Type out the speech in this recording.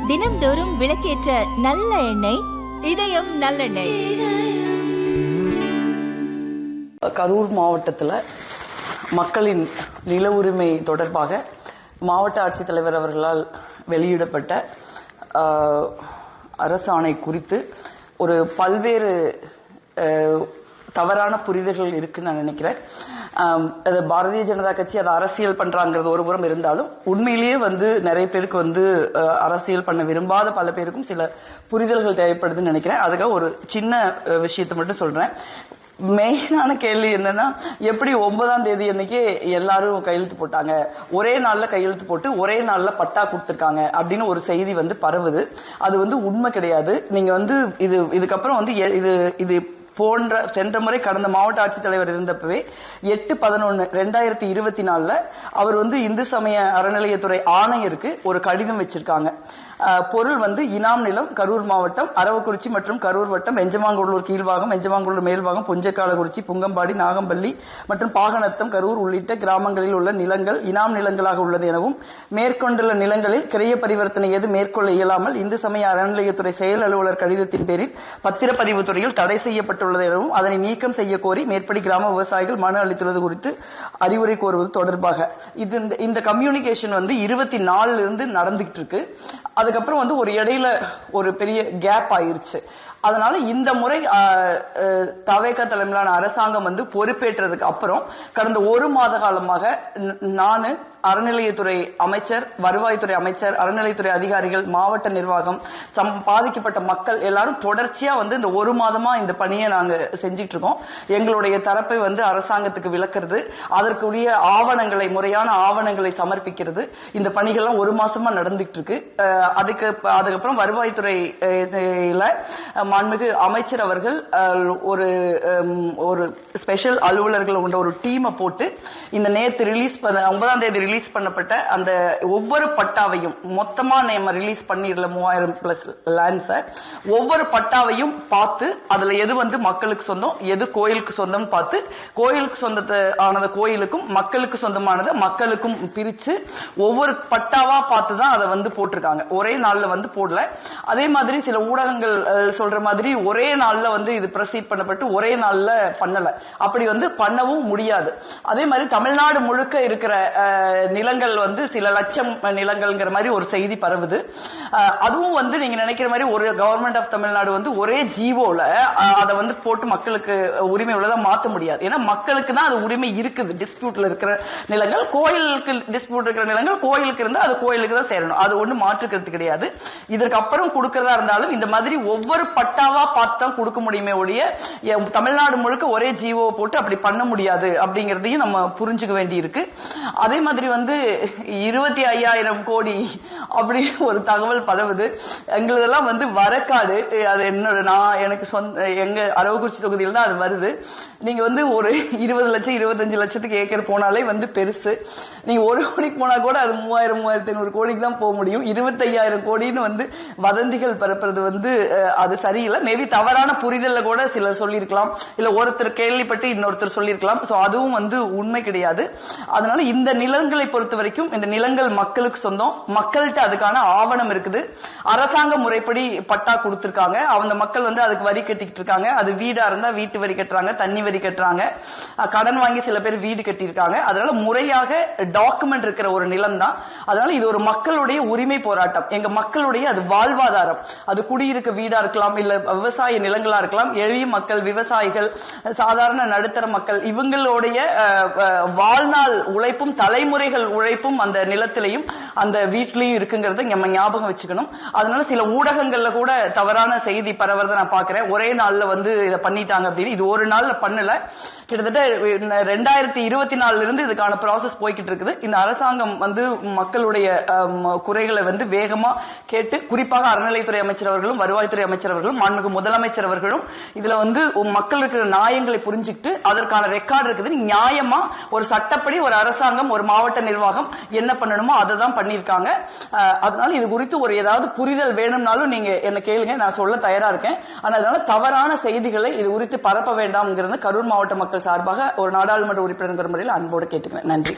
தினம்தோறும் விளக்கேற்ற நல்ல எண்ணெய் இதயம் நல்லெண்ணெய். கரூர் மாவட்டத்தில் மக்களின் நில உரிமை தொடர்பாக மாவட்ட ஆட்சித்தலைவர் அவர்களால் வெளியிடப்பட்ட அரசாணை குறித்து ஒரு பல்வேறு தவறான புரிதல்கள் இருக்குன்னு நான் நினைக்கிறேன். அது பாரதிய ஜனதா கட்சி அதை அரசியல் பண்றாங்கிறது ஒரு புறம் இருந்தாலும் உண்மையிலேயே நிறைய பேருக்கு அரசியல் பண்ண விரும்பாத பல பேருக்கும் சில புரிதல்கள் தேவைப்படுதுன்னு நினைக்கிறேன். அதுக்காக ஒரு சின்ன விஷயத்தை மட்டும் சொல்றேன். மெயினான கேள்வி என்னன்னா, எப்படி 9ஆம் தேதி அன்னைக்கு எல்லாரும் கையெழுத்து போட்டாங்க, ஒரே நாள்ல கையெழுத்து போட்டு ஒரே நாள்ல பட்டா கொடுத்திருக்காங்க அப்படின்னு ஒரு செய்தி பரவுது. அது உண்மை கிடையாது. நீங்க இதுக்கப்புறம் இது போன்ற சென்ற முறை கடந்த மாவட்ட ஆட்சித்தலைவர் இருந்தப்பவே 8/11/2024 அவர் இந்து சமய அறநிலையத்துறை ஆணையருக்கு ஒரு கடிதம் வச்சிருக்காங்க. பொருள் இனாம் நிலம் கரூர் மாவட்டம் அரவக்குறிச்சி மற்றும் கரூர் வட்டம் வெஞ்சமாங்குள்ளூர் கீழ்வாகம், வெஞ்சமாங்குள்ளூர் மேல்வாகம், புஞ்சக்காலக்குறிச்சி, புங்கம்பாடி, நாகம்பள்ளி மற்றும் பாகநத்தம், கரூர் உள்ளிட்ட கிராமங்களில் உள்ள நிலங்கள் இனாம் நிலங்களாக உள்ளது எனவும், மேற்கொண்டுள்ள நிலங்களில் கிரைய பரிவர்த்தனை எது மேற்கொள்ள இயலாமல் இந்து சமய அறநிலையத்துறை செயல் அலுவலர் கடிதத்தின் பேரில் பத்திரப்பதிவு துறையில் தடை செய்யப்பட்டுள்ளது எனவும் அதனை நீக்கம் செய்ய கோரி மேற்படி கிராம விவசாயிகள் மனு அளித்துள்ளது குறித்து அறிவுரை கோருவது தொடர்பாக இந்த கம்யூனிகேஷன் 24 இருந்து நடந்துகிட்டு இருக்கு. அதுக்கப்புறம் ஒரு இடையில ஒரு பெரிய கேப் ஆயிருச்சு. அதனால இந்த முறை தவேக தலைமையிலான அரசாங்கம் பொறுப்பேற்றதுக்கு அப்புறம் கடந்த ஒரு மாத காலமாக நானு அறநிலையத்துறை அமைச்சர், வருவாய்த்துறை அமைச்சர், அறநிலையத்துறை அதிகாரிகள், மாவட்ட நிர்வாகம், பாதிக்கப்பட்ட மக்கள் எல்லாரும் தொடர்ச்சியா இந்த ஒரு மாதமா இந்த பணியை நாங்க செஞ்சுட்டு இருக்கோம். எங்களுடைய தரப்பை அரசாங்கத்துக்கு விளக்குறது, அதற்குரிய ஆவணங்களை, முறையான ஆவணங்களை சமர்ப்பிக்கிறது, இந்த பணிகள்லாம் ஒரு மாசமா நடந்துட்டு இருக்கு. அதுக்கப்புறம் வருவாய்த்துறையில மாண்புமிகு அமைச்சர் அவர்கள் ஒரு ஸ்பெஷல் அலுவலர்கள் கொண்ட ஒரு டீமை போட்டு இந்த நேத்து 9ஆம் தேதி ரிலீஸ் பண்ணப்பட்ட அந்த ஒவ்வொரு பட்டாவையும் மொத்தமா நம்ம ரிலீஸ் பண்ணிடல 3000+ லேண்ட்ஸ ஒவ்வொரு பட்டாவையும் பார்த்து அதுல எது மக்களுக்கு சொந்தம், எது கோயிலுக்கு சொந்தம் பார்த்து, கோயிலுக்கு சொந்தமானது கோயிலுக்கும், மக்களுக்கு சொந்தமானது மக்களுக்கும் பிரிச்சு ஒவ்வொரு பட்டாவா பார்த்துதான் அதை போட்டிருக்காங்க. ஒரே நாள்ல போடல. அதே மாதிரி சில ஊடகங்கள் சொல்ற மாதிரி ஒரே நாள்ல இது ப்ரொசீட் பண்ணப்பட்டு ஒரே நாள்ல பண்ணல. அப்படி பண்ணவும் முடியாது. அதே மாதிரி தமிழ்நாடு முழுக்க இருக்கிற நிலங்கள் சில லட்சம் நிலங்கள்ங்கிற மாதிரி ஒரு செய்தி பரவுது. அதுவும் நீங்க நினைக்கிற மாதிரி ஒரு கவர்மெண்ட் ஆஃப் தமிழ்நாடு ஒரே ஜீவோல அதை போட்டு மக்களுக்கு உரிமை உள்ளதா மாற்ற முடியாது. ஏன்னா மக்களுக்கு தான் அது உரிமை இருக்குது. டிஸ்பியூட்ல இருக்கிற நிலங்கள், கோயிலுக்கு டிஸ்பியூட் இருக்கிற நிலங்கள் கோயிலுக்கு இருந்தா அது கோயிலுக்கு தான் சேரணும். அது ஒண்ணு மாற்றுக்கிறது கிடையாது. இதற்கு அப்புறம் கொடுக்கறதா இருந்தாலும் இந்த மாதிரி ஒவ்வொரு பட்டாவா பார்த்து தான் கொடுக்க முடியுமே ஒழிய தமிழ்நாடு முழுக்க ஒரே ஜீவோ போட்டு அப்படி பண்ண முடியாது அப்படிங்கறதையும் நம்ம புரிஞ்சுக்க வேண்டி இருக்கு. அதே மாதிரி 25,000 கோடி அப்படி ஒரு தகவல் பரவுது. எங்களதெல்லாம் வரக்காடு, அது எனக்கு சொந்த எங்க அரவக்குறிச்சி தொகுதியில் தான் அது வருது. நீங்க ஒரு 20 லட்சம் 25 லட்சத்துக்கு ஏக்கர் போனாலே பெருசு. நீங்க 1 கோடிக்கு போனா கூட அது 3000-3500 கோடிக்கு தான் போக முடியும். 25,000 கோடின்னு வதந்திகள் பரப்புறது அது சரியில்லை. மேபி தவறான புரிதல்ல கூட சிலர் சொல்லியிருக்கலாம், இல்ல ஒருத்தர் கேள்விப்பட்டு இன்னொருத்தர் சொல்லியிருக்கலாம். சோ அதுவும் உண்மை கிடையாது. அதனால இந்த நிலங்களை பொறுத்த வரைக்கும் இந்த நிலங்கள் மக்களுக்கு சொந்தம். மக்கள்கிட்ட அதுக்கான ஆவணம் இருக்குது. அரசாங்க முறைப்படி பட்டா கொடுத்திருக்காங்க. அவங்க மக்கள் அதுக்கு வரி கட்டிட்டு இருக்காங்க. அது வீடா இருந்தா வீட்டு வரி கட்டுறாங்க, தண்ணி வரி கட்டுறாங்க, கடன் வாங்கி சில பேர் வீடு கட்டியிருக்காங்க. அதனால முறையாக டாக்குமெண்ட் இருக்கிற ஒரு நிலம் தான். அதனால இது ஒரு மக்களுடைய உரிமை போராட்டம். எங்க மக்களுடைய அது வாழ்வாதாரம். அது குடியிருக்க வீடா இருக்கலாம், இல்ல விவசாய நிலங்களா இருக்கலாம். எளிய மக்கள், விவசாயிகள், சாதாரண நடுத்தர மக்கள், இவங்களுடைய வாழ்நாள் உழைப்பும் தலைமுறைகள் உழைப்பும் அந்த நிலத்திலையும் அந்த வீட்லயும் இருக்குங்கிறத நம்ம ஞாபகம் வச்சுக்கணும். அதனால சில ஊடகங்கள்ல கூட தவறான செய்தி பரவறத நான் பாக்குறேன். ஒரே நாள்ல இதை பண்ணிட்டாங்க அப்படின்னு. இது ஒரு நாள்ல பண்ணல. கிட்டத்தட்ட 2024 இருந்து இதுக்கான ப்ராசஸ் போய்கிட்டு இருக்குது. இந்த அரசாங்கம் மக்களுடைய குறைகளை வேகமா கேட்டு, குறிப்பாக அறநிலையத்துறை அமைச்சர் அவர்களும், வருவாய்த்துறை அமைச்சர் அவர்களும், மாண்புமிகு முதலமைச்சர் அவர்களும் இதுல மக்களுக்கு நியாயங்களை புரிஞ்சுக்கிட்டு அதற்கான ரெக்கார்டு இருக்குது. நியாயமா ஒரு சட்டப்படி ஒரு அரசாங்கம், ஒரு மாவட்ட நிர்வாகம் என்ன பண்ணணுமோ அதை தான் பண்ணிருக்காங்க. அதனால இது குறித்து ஒரு ஏதாவது புரிதல் வேணும்னாலும் நீங்க என்ன கேளுங்க, நான் சொல்ல தயாரா இருக்கேன். ஆனா அதனால தவறான செய்திகளை இது குறித்து பரப்ப வேண்டாம் கரூர் மாவட்ட மக்கள் சார்பாக ஒரு நாடாளுமன்ற உறுப்பினர் முறையில் அன்போடு கேட்டுக்கிறேன். நன்றி.